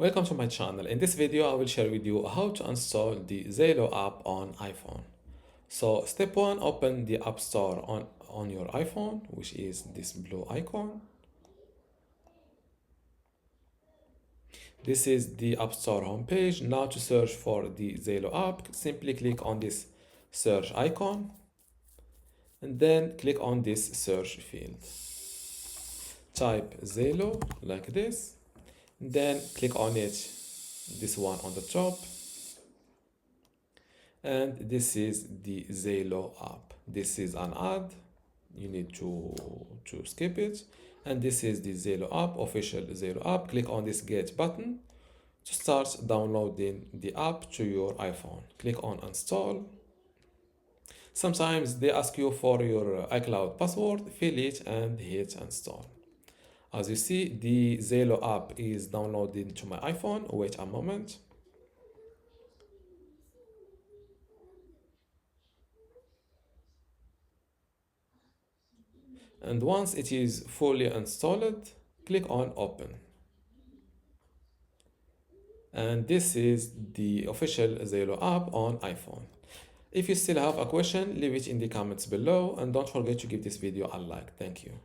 Welcome to my channel. In this video, I will share with you how to install the Zalo app on iPhone. So step one, open the App Store on your iPhone, which is this blue icon. This is the App Store homepage. Now to search for the Zalo app, simply click on this search icon and then click on this search field. Type Zalo like this, then click on it, this one on the top, and this is the Zalo app. This is an ad, you need to skip it, and this is the Zalo app, official Zalo app. Click on this get button to start downloading the app to your iPhone. Click on install. Sometimes they ask you for your iCloud password, fill it and hit install. As you see, the Zalo app is downloading to my iPhone. Wait a moment. And once it is fully installed, click on open. And this is the official Zalo app on iPhone. If you still have a question, leave it in the comments below and don't forget to give this video a like. Thank you.